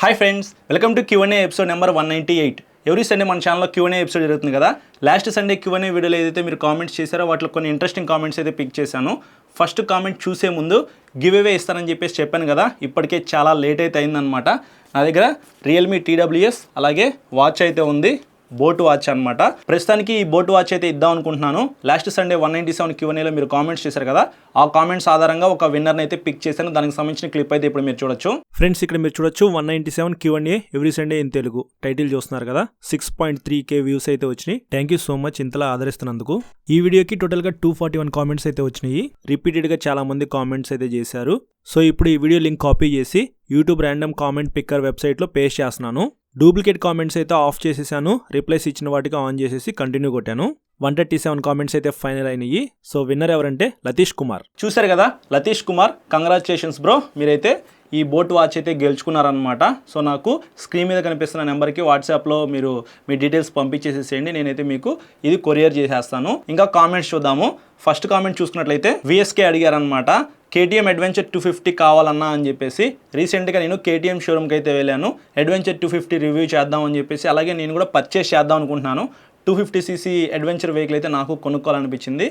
Hi friends, welcome to Q&A episode number 198. Every Sunday మన ఛానల్లో Q&A episode జరుగుతుంది కదా. లాస్ట్ సండే Q&A వీడియోలో ఏదైతే మీరు కామెంట్స్ చేశారో వాటిలో కొన్ని ఇంట్రెస్టింగ్ కామెంట్స్ అయితే పిక్ చేశాను. ఫస్ట్ కామెంట్ చూసే ముందు గివ్ అవే ఇస్తానని చెప్పాను కదా, ఇప్పటికే చాలా లేట్ అయితే అయిందనమాట. నా దగ్గర రియల్మీ TWS అలాగే వాచ్ అయితే ఉంది, బోట్ వాచ్ అనమాట. ప్రస్తుతానికి ఈ బోట్ వాచ్ అయితే ఇద్దాం అనుకుంటున్నాను. లాస్ట్ సండే 197 Q&Aలో మీరు కామెంట్స్ చేశారు కదా, ఆ కామెంట్స్ ఆధారంగా ఒక విన్నర్ని అయితే పిక్ చేశాను. దానికి సంబంధించిన క్లిప్ అయితే ఇప్పుడు మీరు చూడొచ్చు. ఫ్రెండ్స్, ఇక్కడ మీరు చూడొచ్చు 197 Q&A every Sunday in Telugu title చూస్తున్నారు కదా. 6.3K వ్యూస్ అయితే వచ్చినాయి. థ్యాంక్ యూ సో మచ్ ఇంతలా ఆదరిస్తున్నందుకు. ఈ వీడియోకి టోటల్గా 241 కామెంట్స్ అయితే వచ్చినాయి. రిపీటెడ్గా చాలా మంది కామెంట్స్ అయితే చేశారు. సో ఇప్పుడు ఈ వీడియో లింక్ కాపీ చేసి యూట్యూబ్ ర్యాండమ్ కామెంట్ పిక్కర్ వెబ్సైట్లో పేస్ట్ చేస్తున్నాను. డూప్లికేట్ కామెంట్స్ అయితే ఆఫ్ చేసేసాను. రిప్లైస్ ఇచ్చిన వాటికి ఆన్ చేసేసి కంటిన్యూ కొట్టాను. 137 కామెంట్స్ అయితే ఫైనల్ అయినాయి. సో విన్నర్ ఎవరంటే లతీష్ కుమార్. చూసారు కదా, లతీష్ కుమార్, కంగ్రాచులేషన్స్ బ్రో, మీరైతే ఈ బోట్ వాచ్ అయితే గెలుచుకున్నారనమాట. సో నాకు స్క్రీన్ మీద కనిపిస్తున్న నెంబర్కి వాట్సాప్లో మీరు మీ డీటెయిల్స్ పంపించేసేసేయండి. నేనైతే మీకు ఇది కొరియర్ చేసేస్తాను. ఇంకా కామెంట్స్ చూద్దాము. ఫస్ట్ కామెంట్ చూసుకున్నట్లయితే VSK అడిగారనమాట, KTM అడ్వెంచర్ 250 కావాలన్నా అని చెప్పేసి. రీసెంట్గా నేను KTM షోరూమ్కి అయితే వెళ్ళాను. అడ్వెంచర్ 250 రివ్యూ చేద్దామని చెప్పేసి, అలాగే నేను కూడా పర్చేస్ చేద్దాం అనుకుంటున్నాను. 250cc అడ్వెంచర్ వెహికల్ అయితే నాకు కొనుక్కోవాలనిపించింది.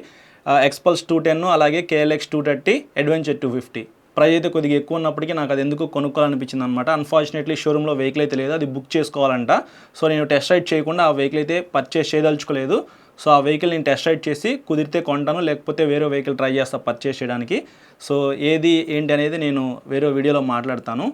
ఎక్స్పల్స్ 210 అలాగే KLX 230 అడ్వెంచర్ 250 ప్రైస్ అయితే కొద్దిగా ఎక్కువ ఉన్నప్పటికీ నాకు అది ఎందుకు కొనుక్కోవాలనిపించింది అనమాట. అన్ఫార్చునేట్లీ షోరూంలో వెహికల్ అయితే లేదు, అది బుక్ చేసుకోవాలంట. సో నేను టెస్ట్ రైడ్ చేయకుండా ఆ వెహికల్ అయితే పర్చేస్ చేయదలుచుకోలేదు. సో ఆ వెహికల్ నేను టెస్ట్ రైడ్ చేసి కుదిరితే కొంటాను, లేకపోతే వేరే వెహికల్ ట్రై చేస్తా పర్చేస్ చేయడానికి. సో ఏది ఏంటి అనేది నేను వేరే వీడియోలో మాట్లాడతాను.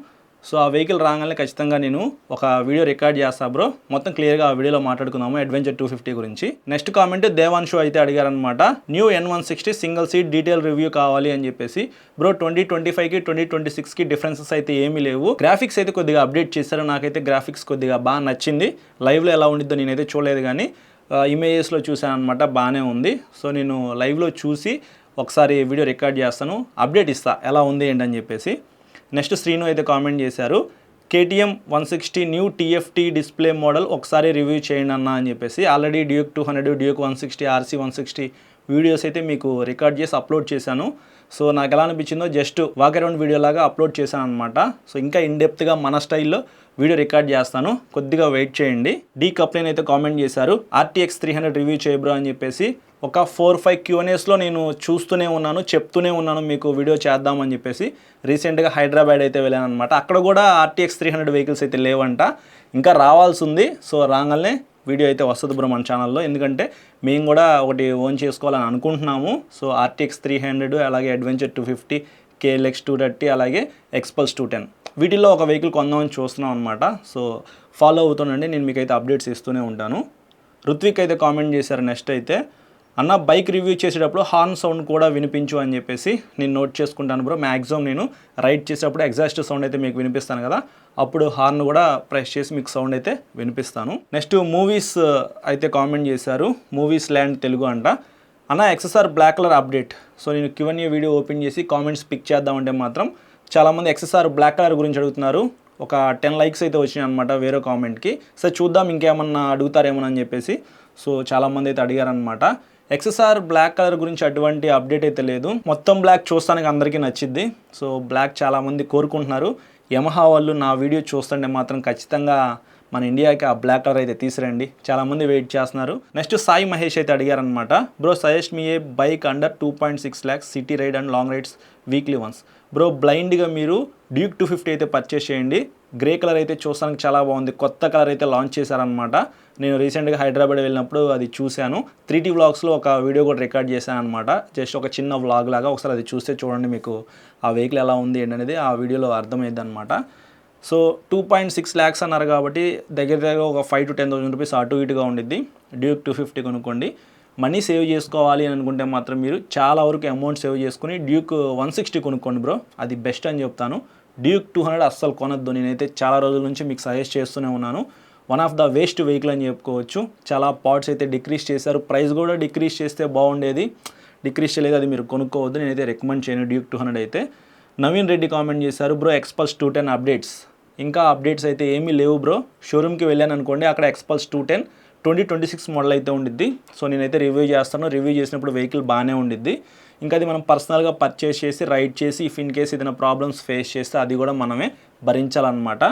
సో ఆ వెహికల్ రాగానే ఖచ్చితంగా నేను ఒక వీడియో రికార్డ్ చేస్తా బ్రో. మొత్తం క్లియర్గా ఆ వీడియోలో మాట్లాడుకుందాము అడ్వెంచర్ 250 గురించి. నెక్స్ట్ కామెంట్ దేవాన్షు అయితే అడిగారనమాట, new N160 single seat detail review కావాలి అని చెప్పేసి. బ్రో 2025కి 2026కి డిఫరెన్సెస్ అయితే ఏమీ లేవు. గ్రాఫిక్స్ అయితే కొద్దిగా అప్డేట్ చేశారు. నాకైతే గ్రాఫిక్స్ కొద్దిగా బాగా నచ్చింది. లైవ్లో ఎలా ఉండిద్దో నేనైతే చూడలేదు, కానీ ఇమేజెస్లో చూసాను అనమాట, బాగానే ఉంది. సో నేను లైవ్లో చూసి ఒకసారి వీడియో రికార్డ్ చేస్తాను, అప్డేట్ ఇస్తా ఎలా ఉంది ఏంటని చెప్పేసి. నెక్స్ట్ శ్రీను అయితే కామెంట్ చేశారు, KTM 160 new TFT display model ఒకసారి రివ్యూ చేయండి అన్న అని చెప్పేసి. Already Duke 200, Duke 160, RC 160 videos అయితే మీకు రికార్డ్ చేసి అప్లోడ్ చేశాను. సో నాకు ఎలా అనిపించిందో జస్ట్ వాక్ అరౌండ్ వీడియో లాగా అప్లోడ్ చేశాను అనమాట. సో ఇంకా ఇన్డెప్త్గా మన స్టైల్లో వీడియో రికార్డ్ చేస్తాను, కొద్దిగా వెయిట్ చేయండి. డీ కప్లైన్ అయితే కామెంట్ చేశారు, RTX 300 రివ్యూ చేయబ్రో అని చెప్పేసి. ఒక 4-5 Q&Aస్లో నేను చూస్తూనే ఉన్నాను, చెప్తూనే ఉన్నాను మీకు వీడియో చేద్దామని చెప్పేసి. రీసెంట్గా హైదరాబాద్ అయితే వెళ్ళాను అనమాట. అక్కడ కూడా RTX 300 వెహికల్స్ అయితే లేవంట, ఇంకా రావాల్సి ఉంది. సో రాగానే వీడియో అయితే వస్తుంది బ్రో మన ఛానల్లో, ఎందుకంటే మేము కూడా ఒకటి ఓన్ చేసుకోవాలని అనుకుంటున్నాము. సో RTX 300 అలాగే అడ్వెంచర్ 250, KLX 230 అలాగే ఎక్స్పల్స్ 210 వీటిల్లో ఒక వెహికల్ కొందామని చూస్తున్నాం అనమాట. సో ఫాలో అవుతుండండి, నేను మీకైతే అప్డేట్స్ ఇస్తూనే ఉంటాను. రుత్విక్ అయితే కామెంట్ చేశారు నెక్స్ట్ అయితే, అన్న బైక్ రివ్యూ చేసేటప్పుడు హార్న్ సౌండ్ కూడా వినిపించు అని చెప్పేసి. నేను నోట్ చేసుకుంటాను బ్రో, మ్యాక్సిమం నేను రైడ్ చేసేటప్పుడు ఎగ్జాస్ట్ సౌండ్ అయితే మీకు వినిపిస్తాను కదా, అప్పుడు హార్న్ కూడా ప్రెస్ చేసి మీకు సౌండ్ అయితే వినిపిస్తాను. నెక్స్ట్ మూవీస్ అయితే కామెంట్ చేశారు, మూవీస్ ల్యాండ్ తెలుగు అంట. అన్న XSR black colour update. So నేను Q&A వీడియో ఓపెన్ చేసి కామెంట్స్ పిక్ చేద్దామంటే మాత్రం చాలామంది XSR బ్లాక్ కలర్ గురించి అడుగుతున్నారు. ఒక 10 లైక్స్ అయితే వచ్చినాయి అనమాట వేరే కామెంట్కి. సో చూద్దాం ఇంకేమన్నా అడుగుతారేమో అని చెప్పేసి. సో చాలామంది అయితే అడిగారనమాట. XSR బ్లాక్ కలర్ గురించి అటువంటి అప్డేట్ అయితే లేదు. మొత్తం బ్లాక్ చూస్తానికి అందరికీ నచ్చిద్ది. సో బ్లాక్ చాలామంది కోరుకుంటున్నారు. యమహా వాళ్ళు నా వీడియో చూస్తుంటే మాత్రం ఖచ్చితంగా మన ఇండియాకి ఆ బ్లాక్ కలర్ అయితే తీసుకురండి, చాలామంది వెయిట్ చేస్తున్నారు. నెక్స్ట్ సాయి మహేష్ అయితే అడిగారనమాట, bro suggest me a bike under 2.6 lakhs city ride and long rides weekly once. Bro బ్లైండ్గా మీరు డ్యూక్ 250 అయితే పర్చేస్ చేయండి. గ్రే కలర్ అయితే చూస్తానికి చాలా బాగుంది, కొత్త కలర్ అయితే లాంచ్ చేశారనమాట. నేను రీసెంట్గా హైదరాబాద్ వెళ్ళినప్పుడు అది చూశాను. 3T వ్లాగ్స్లో ఒక వీడియో కూడా రికార్డ్ చేశాను అనమాట, జస్ట్ ఒక చిన్న వ్లాగ్ లాగా. ఒకసారి అది చూస్తే చూడండి, మీకు ఆ వెహికల్ ఎలా ఉంది ఏంటనేది ఆ వీడియోలో అర్థమైంది అనమాట. సో 2.6 lakhs అన్నారు కాబట్టి దగ్గర దగ్గర ఒక 5,000 to 10,000 రూపీస్ అటు ఇటుగా ఉండిద్ది. డ్యూక్ 250 కొనుక్కోండి. మనీ సేవ్ చేసుకోవాలి అని అనుకుంటే మాత్రం మీరు చాలా వరకు అమౌంట్ సేవ్ చేసుకుని డ్యూక్ 160 కొనుక్కోండి బ్రో, అది బెస్ట్ అని చెప్తాను. డ్యూక్ 200 అస్సలు కొనొద్దు, నేనైతే చాలా రోజుల నుంచి మీకు సజెస్ట్ చేస్తూనే ఉన్నాను. One of the waste vehicle అని చెప్పుకోవచ్చు. చాలా పార్ట్స్ అయితే డిక్రీస్ చేశారు, ప్రైస్ కూడా డిక్రీస్ చేస్తే బాగుండేది, డిక్రీస్ చేయలేదు, అది మీరు కొనుక్కోవద్దు, నేనైతే రికమెండ్ చేయను డ్యూక్ 200 అయితే. నవీన్ రెడ్డి కామెంట్ చేశారు, బ్రో ఎక్స్పల్స్ 210 అప్డేట్స్. ఇంకా అప్డేట్స్ అయితే ఏమీ లేవు బ్రో. షోరూమ్కి వెళ్ళాను అనుకోండి, అక్కడ ఎక్స్పల్స్ 210 2026 మోడల్ అయితే ఉండిద్ది. సో నేనైతే రివ్యూ చేస్తాను, రివ్యూ చేసినప్పుడు వెహికల్ బాగానే ఉండిద్ది. ఇంకా అది మనం పర్సనల్గా పర్చేస్ చేసి రైడ్ చేసి ఇఫ్ ఇన్ కేస్ ఏదైనా ప్రాబ్లమ్స్ ఫేస్ చేస్తే అది కూడా మనమే భరించాలన్నమాట.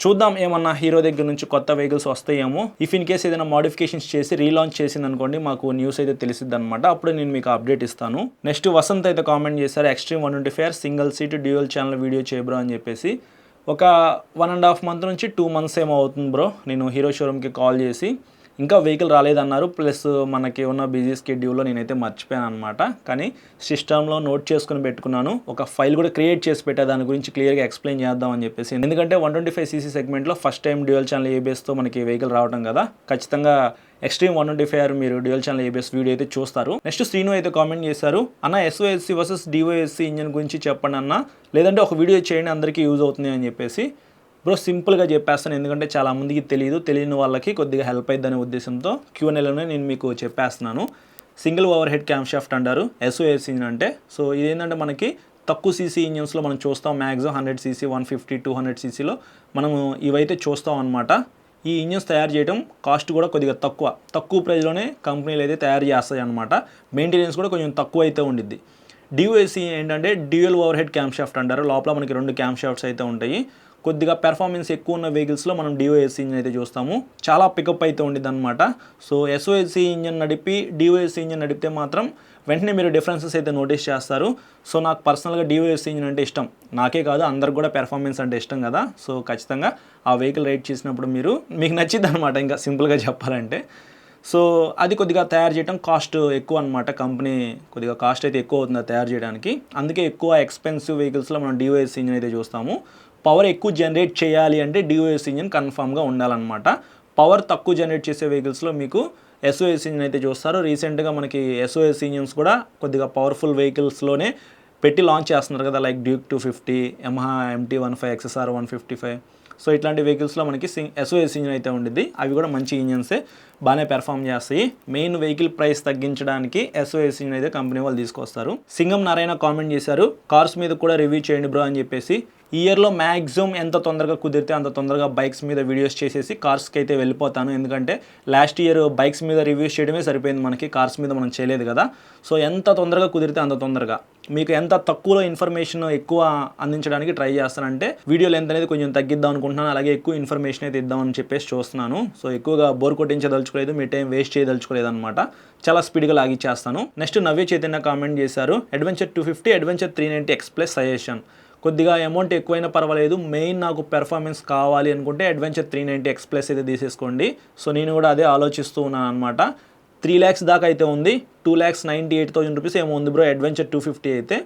చూద్దాం ఏమన్నా హీరో దగ్గర నుంచి కొత్త వెహికల్స్ వస్తాయేమో. ఇఫ్ ఇన్ కేస్ ఏదైనా మోడిఫికేషన్స్ చేసి రీలాంచ్ చేసింది అనుకోండి, మాకు న్యూస్ అయితే తెలిసిద్ది అనమాట. అప్పుడు నేను మీకు అప్డేట్ ఇస్తాను. నెక్స్ట్ వసంత్ అయితే కామెంట్ చేశారు, Xtreme 125 single seat dual channel video చేయబ్రో అని చెప్పేసి. ఒక 1.5 month నుంచి 2 months ఏమో అవుతుంది బ్రో నేను హీరో షోరూమ్కి కాల్ చేసి. ఇంకా వెహికల్ రాలేదన్నారు, ప్లస్ మనకి ఉన్న బిజీ స్కెడ్యూల్లో నేనైతే మర్చిపోయాను అనమాట. కానీ సిస్టంలో నోట్ చేసుకుని పెట్టుకున్నాను, ఒక ఫైల్ కూడా క్రియేట్ చేసి పెట్టా దాని గురించి క్లియర్గా ఎక్స్ప్లెయిన్ చేద్దామని చెప్పేసి. ఎందుకంటే 125cc సెగ్మెంట్లో ఫస్ట్ టైం డ్యూయల్ ఛానల్ ఏబిఎస్తో మనకి వెహికల్ రావడం కదా, ఖచ్చితంగా ఎక్స్ట్రీమ్ 125 మీరు డ్యూయల్ ఛానల్ ఏబిఎస్ వీడియో అయితే చూస్తారు. నెక్స్ట్ శ్రీను అయితే కామెంట్ చేశారు, అన్న ఎస్ఓఎస్సి వర్సెస్ డిఓఎస్సి ఇంజన్ గురించి చెప్పండి అన్న, లేదంటే ఒక వీడియో చేయండి అందరికీ యూజ్ అవుతుంది అని చెప్పేసి. బ్రో సింపుల్గా చెప్పేస్తాను, ఎందుకంటే చాలా మందికి తెలియని వాళ్ళకి కొద్దిగా హెల్ప్ అయిద్దనే ఉద్దేశంతో Q&Aలోనే నేను మీకు చెప్పేస్తున్నాను. Single over head cam shaft అంటారు ఎస్ఓఎస్ ఇంజిన్ అంటే. సో ఇదేంటంటే మనకి తక్కువ సీసీ ఇంజిన్స్లో మనం చూస్తాం, మ్యాక్సిమం 100cc 150 200cc మనము ఇవైతే చూస్తాం అనమాట. ఈ ఇంజిన్స్ తయారు చేయడం కాస్ట్ కూడా కొద్దిగా తక్కువ ప్రైస్లోనే కంపెనీలు అయితే తయారు చేస్తాయి అనమాట. మెయింటెనెన్స్ కూడా కొంచెం తక్కువ అయితే ఉండిద్ది. డిఓఎస్సి ఏంటంటే dual over head cam shaft అంటారు, లోపల మనకి 2 క్యామ్ షాఫ్ట్స్ అయితే ఉంటాయి. కొద్దిగా పెర్ఫార్మెన్స్ ఎక్కువ ఉన్న వెహికల్స్లో మనం డిఓఎస్సి ఇంజిన్ అయితే చూస్తాము, చాలా పికప్ అయితే ఉండిద్ది అనమాట. సో ఎస్ఓఎస్సి ఇంజిన్ నడిపి డిఓఎస్సి ఇంజిన్ నడిపితే మాత్రం వెంటనే మీరు డిఫరెన్సెస్ అయితే నోటీస్ చేస్తారు. సో నాకు పర్సనల్గా డిఓఎస్సి ఇంజిన్ అంటే ఇష్టం, నాకే కాదు అందరికి కూడా పెర్ఫార్మెన్స్ అంటే ఇష్టం కదా. సో ఖచ్చితంగా ఆ వెహికల్ రైడ్ చేసినప్పుడు మీకు నచ్చిద్ది అనమాట, ఇంకా సింపుల్గా చెప్పాలంటే. సో అది కొద్దిగా తయారు చేయడం కాస్ట్ ఎక్కువ అనమాట, కంపెనీ కొద్దిగా కాస్ట్ అయితే ఎక్కువ అవుతుంది తయారు చేయడానికి. అందుకే ఎక్కువ ఎక్స్పెన్సివ్ వెహికల్స్లో మనం డిఓఎస్సి ఇంజిన్ అయితే చూస్తాము. పవర్ ఎక్కువ జనరేట్ చేయాలి అంటే డిఓఎస్ ఇంజిన్ కన్ఫామ్గా ఉండాలన్నమాట. పవర్ తక్కువ జనరేట్ చేసే వెహికల్స్లో మీకు ఎస్ఓఎస్ ఇంజిన్ అయితే చూస్తారు. రీసెంట్గా మనకి ఎస్ఓఎస్ ఇంజిన్స్ కూడా కొద్దిగా పవర్ఫుల్ వెహికల్స్లోనే పెట్టి లాంచ్ చేస్తున్నారు కదా, like Duke 250, Yamaha MT-15, XSR 155. So ఇట్లాంటి వెహికల్స్లో మనకి ఎస్ఓఎస్ ఇంజిన్ అయితే ఉండిద్ది. అవి కూడా మంచి ఇంజిన్సే, బాగానే పెర్ఫామ్ చేస్తాయి. మెయిన్ వెహికల్ ప్రైస్ తగ్గించడానికి ఎస్ఓఎస్ ఇంజిన్ అయితే కంపెనీ వాళ్ళు తీసుకొస్తారు. సింగం నారాయణ కామెంట్ చేశారు, కార్స్ మీద కూడా రివ్యూ చేయండి బ్రో అని చెప్పేసి. ఈ ఇయర్లో మ్యాక్సిమం ఎంత తొందరగా కుదిరితే అంత తొందరగా బైక్స్ మీద వీడియోస్ చేసేసి కార్స్కి అయితే వెళ్ళిపోతాను. ఎందుకంటే లాస్ట్ ఇయర్ బైక్స్ మీద రివ్యూస్ చేయడమే సరిపోయింది మనకి, కార్స్ మీద మనం చేయలేదు కదా. సో ఎంత తొందరగా కుదిరితే అంత తొందరగా మీకు ఎంత తక్కువలో ఇన్ఫర్మేషన్ ఎక్కువ అందించడానికి ట్రై చేస్తానంటే వీడియో లెంత్ అనేది కొంచెం తగ్గిద్దాం అనుకుంటున్నాను, అలాగే ఎక్కువ ఇన్ఫర్మేషన్ అయితే ఇద్దామని చెప్పేసి చూస్తున్నాను. సో ఎక్కువగా బోర్ కొట్టించదలుచుకోలేదు, మీ టైం వేస్ట్ చేయదలుచుకోలేదు అనమాట, చాలా స్పీడ్గా లాగిచ్చేస్తాను. నెక్స్ట్ నవ్య చైతన్య కామెంట్ చేశారు, adventure 250 adventure 390X plus suggestion. కొద్దిగా అమౌంట్ ఎక్కువైనా పర్వాలేదు, మెయిన్ నాకు పెర్ఫార్మెన్స్ కావాలి అనుకుంటే అడ్వెంచర్ 390X ప్లస్ అయితే తీసేసుకోండి. సో నేను కూడా అదే ఆలోచిస్తూ ఉన్నాను అనమాట. 3 lakhs దాకా అయితే ఉంది, 2,98,000 రూపీస్ ఏమో ఉంది బ్రో అడ్వెంచర్ 250 అయితే.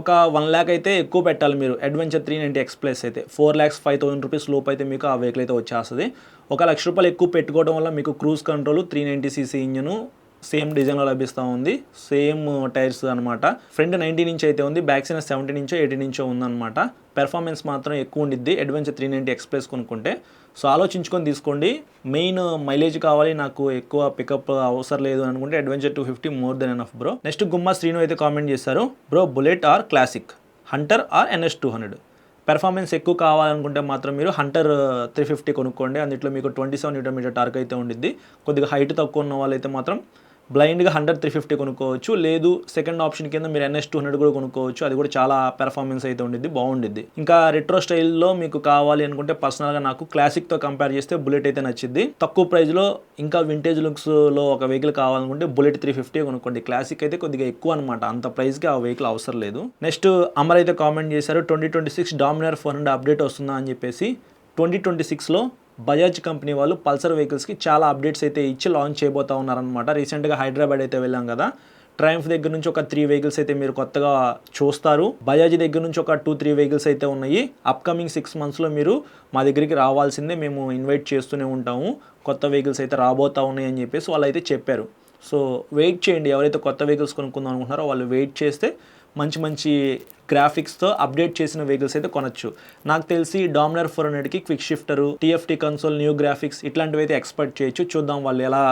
ఒక 1 lakh అయితే ఎక్కువ పెట్టాలి మీరు అడ్వెంచర్ 390X ప్లస్ అయితే. 4,05,000 రూపీస్ లోపు అయితే మీకు ఆ వెహికల్ అయితే వచ్చేస్తుంది. 1,00,000 రూపాయలు ఎక్కువ పెట్టుకోవడం వల్ల మీకు cruise control 390cc engine same డిజైన్లో లభిస్తూ ఉంది, సేమ్ టైర్స్ అనమాట. ఫ్రంట్ 90 ఇంచ్ అయితే ఉంది, బ్యాక్ సైడ్ 17 ఇంచో 18 ఇంచో ఉందన్నమాట. పెర్ఫార్మెన్స్ మాత్రం ఎక్కువ ఉండిద్ది అడ్వెంచర్ 390X ప్లస్ కొనుక్కుంటే. సో ఆలోచించుకొని తీసుకోండి. మెయిన్ మైలేజ్ కావాలి, నాకు ఎక్కువ పికప్ అవసరం లేదు అనుకుంటే adventure 250 more than enough bro. Next Gumma Srinu అయితే కామెంట్ చేశారు, bro bullet or classic, hunter or NS 200. Performance ఎక్కువ కావాలనుకుంటే మాత్రం మీరు హంటర్ 350 కొనుక్కోండి, అందులో మీకు 27 Nm టార్క్ అయితే ఉండిద్ది. కొద్దిగా హైట్ తక్కువ ఉన్న వాళ్ళైతే మాత్రం బ్లైండ్గా హంటర్ 350 కొనుక్కోవచ్చు, లేదు సెకండ్ ఆప్షన్ కింద మీరు NS 200 కూడా కొనుక్కోవచ్చు, అది కూడా చాలా పెర్ఫార్మెన్స్ అయితే ఉండిద్ది, బాగుండిద్ది. ఇంకా రెట్రో స్టైల్లో మీకు కావాలి అనుకుంటే పర్సనల్గా నాకు క్లాసిక్తో కంపేర్ చేస్తే బుల్లెట్ అయితే నచ్చింది. తక్కువ ప్రైస్లో ఇంకా వింటేజ్ లుక్స్లో ఒక వెహికల్ కావాలనుకుంటే బుల్లెట్ 350 కొనుక్కోండి. క్లాసిక్ అయితే కొద్దిగా ఎక్కువ అనమాట, అంత ప్రైస్కి ఆ వెహికల్ అవసరం లేదు. నెక్స్ట్ అమర్ అయితే కామెంట్ చేశారు, 2026 డామినర్ 400 అప్డేట్ వస్తుందా అని చెప్పేసి. 2026లో బజాజ్ కంపెనీ వాళ్ళు పల్సర్ వెహికల్స్కి చాలా అప్డేట్స్ అయితే ఇచ్చి లాంచ్ చేయబోతూ ఉన్నారనమాట. రీసెంట్గా హైదరాబాద్ అయితే వెళ్ళాం కదా, ట్రయంఫ్ దగ్గర నుంచి ఒక 3 వెహికల్స్ అయితే మీరు కొత్తగా చూస్తారు. బజాజ్ దగ్గర నుంచి ఒక 2-3 వెహికల్స్ అయితే ఉన్నాయి. అప్కమింగ్ 6 monthsలో మీరు మా దగ్గరికి రావాల్సిందే, మేము ఇన్వైట్ చేస్తూనే ఉంటాము. కొత్త వెహికల్స్ అయితే రాబోతూ ఉన్నాయి అని చెప్పేసి వాళ్ళు అయితే చెప్పారు. సో వెయిట్ చేయండి, ఎవరైతే కొత్త వెహికల్స్ కొనుక్కుందాం అనుకుంటున్నారో వాళ్ళు వెయిట్ చేస్తే మంచి గ్రాఫిక్స్తో అప్డేట్ చేసిన వెహికల్స్ అయితే కొనొచ్చు. నాకు తెలిసి డామినర్ 400కి quick shifter, TFT console, new graphics ఇట్లాంటివి అయితే ఎక్స్పెక్ట్ చేయొచ్చు. చూద్దాం వాళ్ళు ఎలా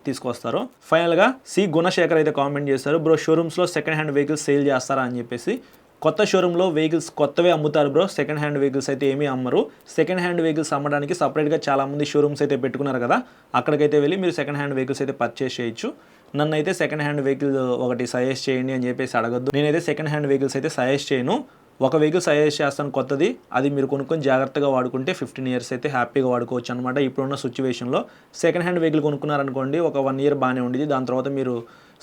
తీసుకొస్తారో. ఫైనల్గా సి గుణశేఖర్ అయితే కామెంట్ చేస్తారు, బ్రో షోరూమ్స్లో సెకండ్ హ్యాండ్ వెహికల్స్ సేల్ చేస్తారా అని చెప్పేసి. కొత్త షోరూంలో వెహికల్స్ కొత్తవే అమ్ముతారు బ్రో, సెకండ్ హ్యాండ్ వెహికల్స్ అయితే ఏమీ అమ్మరు. సెకండ్ హ్యాండ్ వెహికల్స్ అమ్మడానికి సపరేట్గా చాలామంది షోరూమ్స్ అయితే పెట్టుకున్నారు కదా, అక్కడికైతే వెళ్ళి మీరు సెకండ్ హ్యాండ్ వెహికల్స్ అయితే పర్చేస్ చేయొచ్చు. నన్ను అయితే సెకండ్ హ్యాండ్ వెహికల్ ఒకటి సజెస్ట్ చేయండి అని చెప్పేసి అడగద్దు, నేనైతే సెకండ్ హ్యాండ్ వెహికల్స్ అయితే సజెస్ట్ చేయను. ఒక వెహికల్ సజెస్ట్ చేస్తాను కొత్తది, అది మీరు కొనుక్కొని జాగ్రత్తగా వాడుకుంటే 15 ఇయర్స్ అయితే హ్యాపీగా వాడుకోవచ్చు అనమాట ఇప్పుడున్న సిచ్యువేషన్లో. సెకండ్ హ్యాండ్ వెహికల్ కొనుక్కున్నారనుకోండి, ఒక 1 ఇయర్ బాగానే ఉండేది, దాని తర్వాత మీరు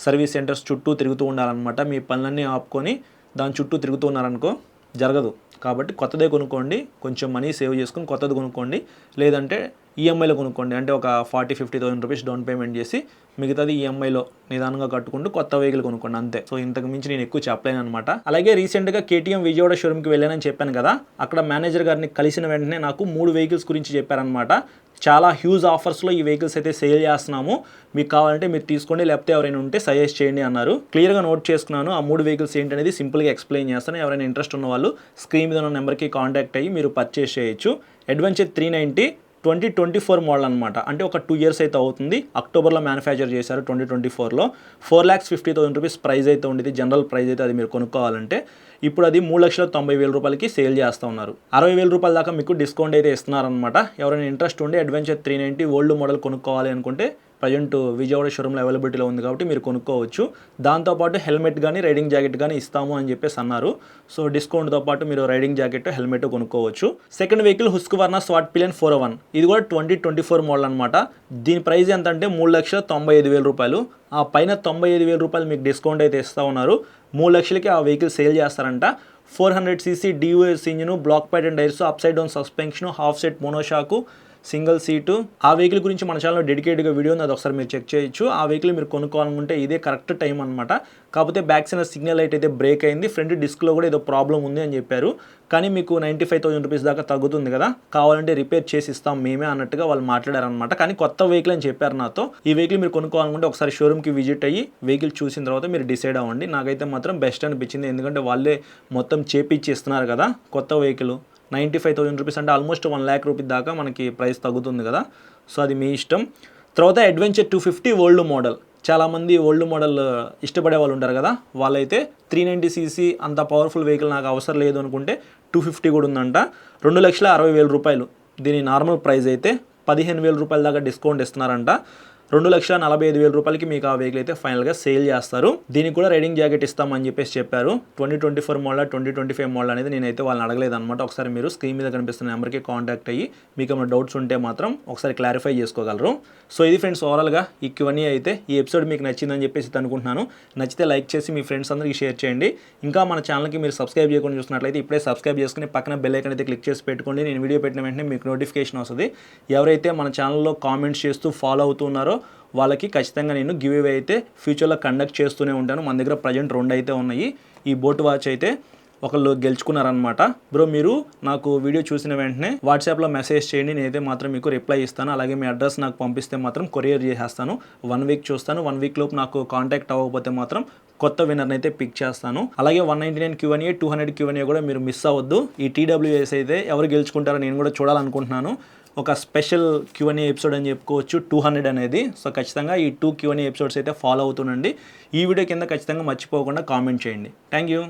సర్వీస్ సెంటర్స్ చుట్టూ తిరుగుతూ ఉండాలన్నమాట. మీ పనులన్నీ ఆపుకొని దాని చుట్టూ తిరుగుతూ ఉన్నారనుకో జరగదు. కాబట్టి కొత్తదే కొనుక్కోండి, కొంచెం మనీ సేవ్ చేసుకొని కొత్తది కొనుక్కోండి. లేదంటే ఈఎంఐలో కొనుక్కోండి, అంటే ఒక 40,000-50,000 రూపీస్ డౌన్ పేమెంట్ చేసి మిగతాది ఈఎంఐలో నిదానంగా కట్టుకుంటూ కొత్త వెహికల్ కొనుక్కోండి అంతే. సో ఇంతకు మించి నేను ఎక్కువ చెప్పలేను అనమాట. అలాగే రీసెంట్గా కేటీఎం విజయవాడ షోరూమ్కి వెళ్ళానని చెప్పాను కదా, అక్కడ మేనేజర్ గారిని కలిసిన వెంటనే నాకు 3 వెహికల్స్ గురించి చెప్పారనమాట. చాలా హ్యూజ్ ఆఫర్స్లో ఈ వెహికల్స్ అయితే సేల్ చేస్తున్నాము, మీకు కావాలంటే మీరు తీసుకోండి, లేకపోతే ఎవరైనా ఉంటే సజెస్ట్ చేయండి అన్నారు. క్లియర్గా నోట్ చేసుకున్నాను. ఆ 3 వెహికల్స్ ఏంటనేది సింపుల్గా ఎక్స్ప్లెయిన్ చేస్తాను. ఎవరైనా ఇంట్రెస్ట్ ఉన్న వాళ్ళు స్క్రీన్ మీద ఉన్న నెంబర్కి కాంటాక్ట్ అయ్యి మీరు పర్చేస్ చేయొచ్చు. అడ్వెంచర్ 390 2024 మోడల్ అనమాట. అంటే ఒక 2 ఇయర్స్ అయితే అవుతుంది. అక్టోబర్లో మ్యానుఫ్యాక్చర్ చేశారు 2024లో. 4,50,000 రూపీస్ ప్రైస్ అయితే ఉండేది, జనరల్ ప్రైస్ అయితే అది మీరు కొనుక్కోవాలంటే. ఇప్పుడు అది 3,90,000 రూపాయలకి సేల్ చేస్తూ ఉన్నారు. 60,000 రూపాయల దాకా మీకు డిస్కౌంట్ అయితే ఇస్తున్నారనమాట. ఎవరైనా ఇంట్రెస్ట్ ఉండి అడ్వెంచర్ 390 ఓల్డ్ మోడల్ కొనుక్కోవాలి అనుకుంటే ప్రజెంట్ విజయవాడ షోరూమ్లో అవైలబిలిటీలో ఉంది కాబట్టి మీరు కొనుక్కోవచ్చు. దాంతోపాటు హెల్మెట్ కానీ రైడింగ్ జాకెట్ కానీ ఇస్తాము అని చెప్పేసి అన్నారు. సో డిస్కౌంట్తో పాటు మీరు రైడింగ్ జాకెట్ హెల్మెట్ కొనుక్కోవచ్చు. Second vehicle Husqvarna swat pillion 401. ఇది కూడా 2024 మోడల్ అనమాట. దీని ప్రైస్ ఎంత అంటే 3,95,000 రూపాయలు. ఆ పైన 95,000 రూపాయలు మీకు డిస్కౌంట్ అయితే ఇస్తూ ఉన్నారు. 3 లక్షలకి ఆ వెహికల్ సేల్ చేస్తారంట. 400cc DOS engine, block pattern tyres, upside down suspension, half set monoshock, single seat. ఆ వెహికల్ గురించి మన ఛానల్లో డెడికేట్గా వీడియో ఉంది, అది ఒకసారి మీరు చెక్ చేయొచ్చు. ఆ వెహికల్ మీరు కొనుక్కోవాలనుకుంటే ఇదే కరెక్ట్ టైం అనమాట. కాకపోతే బ్యాక్ సైడ్ సిగ్నల్ లైట్ అయితే బ్రేక్ అయింది, ఫ్రంట్ డిస్క్లో కూడా ఏదో ప్రాబ్లం ఉంది అని చెప్పారు. కానీ మీకు 95,000 రూపీస్ దాకా తగ్గుతుంది కదా, కావాలంటే రిపేర్ చేసి ఇస్తాం మేమే అన్నట్టుగా వాళ్ళు మాట్లాడారనమాట. కానీ కొత్త వెహికల్ అని చెప్పారు నాతో. ఈ వెహికల్ మీరు కొనుక్కోవాలనుకుంటే ఒకసారి షోరూమ్కి విజిట్ అయ్యి వెహికల్ చూసిన తర్వాత మీరు డిసైడ్ అవ్వండి. నాకైతే మాత్రం బెస్ట్ అనిపించింది, ఎందుకంటే వాళ్ళే మొత్తం చేపించి ఇస్తున్నారు కదా. కొత్త వెహికల్ 95,000 రూపీస్ అంటే ఆల్మోస్ట్ 1 lakh రూపీస్ దాకా మనకి ప్రైస్ తగ్గుతుంది కదా. సో అది మీ ఇష్టం. తర్వాత అడ్వెంచర్ 250 ఓల్డ్ మోడల్. చాలామంది ఓల్డ్ మోడల్ ఇష్టపడే వాళ్ళు ఉంటారు కదా, వాళ్ళైతే 390cc అంత పవర్ఫుల్ వెహికల్ నాకు అవసరం లేదు అనుకుంటే 250 కూడా ఉందంట. 2,60,000 రూపాయలు. దీని నార్మల్ ప్రైస్ అయితే 15,000 రూపాయల దాకా డిస్కౌంట్ ఇస్తున్నారంట. 2,45,000 రూపాయలకి మీకు ఆ వెహికల్ అయితే ఫైనల్గా సేల్ చేస్తారు. దీనికి కూడా రైడింగ్ జాకెట్ ఇస్తామని చెప్పేసి చెప్పారు. 2024 మోడల్ 2025 మోడల్ అనేది నేనైతే వాళ్ళని అడగలేదు అనమాట. ఒకసారి మీరు స్క్రీన్ మీద కనిపిస్తున్న నెంబర్కి కాంటాక్ట్ అయ్యి మీకు ఏమైనా డౌట్స్ ఉంటే మాత్రం ఒకసారి క్లారిఫై చేసుకోగలరు. సో ఇది ఫ్రెండ్స్ ఓవరాల్గా ఈ Q&A అయితే. ఈ ఎపిసోడ్ మీకు నచ్చిందని చెప్పేసి అనుకుంటున్నాను. నచ్చితే లైక్ చేసి మీ ఫ్రెండ్స్ అందరికీ షేర్ చేయండి. ఇంకా మన ఛానల్కి మీరు సబ్స్క్రైబ్ చేయకుండా చూస్తున్నట్లయితే ఇప్పుడే సబ్స్క్రైబ్ చేసుకుని పక్కన బెల్ ఐకాన్ అయితే క్లిక్ చేసి పెట్టుకోండి. నేను వీడియో పెట్టిన వెంటనే మీకు నోటిఫికేషన్ వస్తుంది. ఎవరైతే మన ఛానల్లో కామెంట్స్ చేస్తూ ఫాలో అవుతున్నారో వాళ్ళకి ఖచ్చితంగా నేను గివ్ అవే అయితే ఫ్యూచర్లో కండక్ట్ చేస్తూనే ఉంటాను. మన దగ్గర ప్రజెంట్ 2 అయితే ఉన్నాయి. ఈ బోట్ వాచ్ అయితే ఒకళ్ళు గెలుచుకున్నారనమాట. బ్రో మీరు నాకు వీడియో చూసిన వెంటనే వాట్సాప్లో మెసేజ్ చేయండి, నేనైతే మాత్రం మీకు రిప్లై ఇస్తాను. అలాగే మీ అడ్రస్ నాకు పంపిస్తే మాత్రం కొరియర్ చేసేస్తాను. 1 వీక్ చూస్తాను. 1 వీక్ లోపు నాకు కాంటాక్ట్ అవ్వకపోతే మాత్రం కొత్త విన్నర్ని అయితే పిక్ చేస్తాను. అలాగే 199 Q&A 200 Q&A కూడా మీరు మిస్ అవ్వద్దు. ఈ TWS అయితే ఎవరు గెలుచుకుంటారో నేను కూడా చూడాలనుకుంటున్నాను. ఒక స్పెషల్ Q&A ఎపిసోడ్ అని చెప్పుకోవచ్చు 200 అనేది. సో ఖచ్చితంగా ఈ 2 Q&A ఎపిసోడ్స్ అయితే ఫాలో అవుతుండండి. ఈ వీడియో కింద ఖచ్చితంగా మర్చిపోకుండా కామెంట్ చేయండి. Thank you.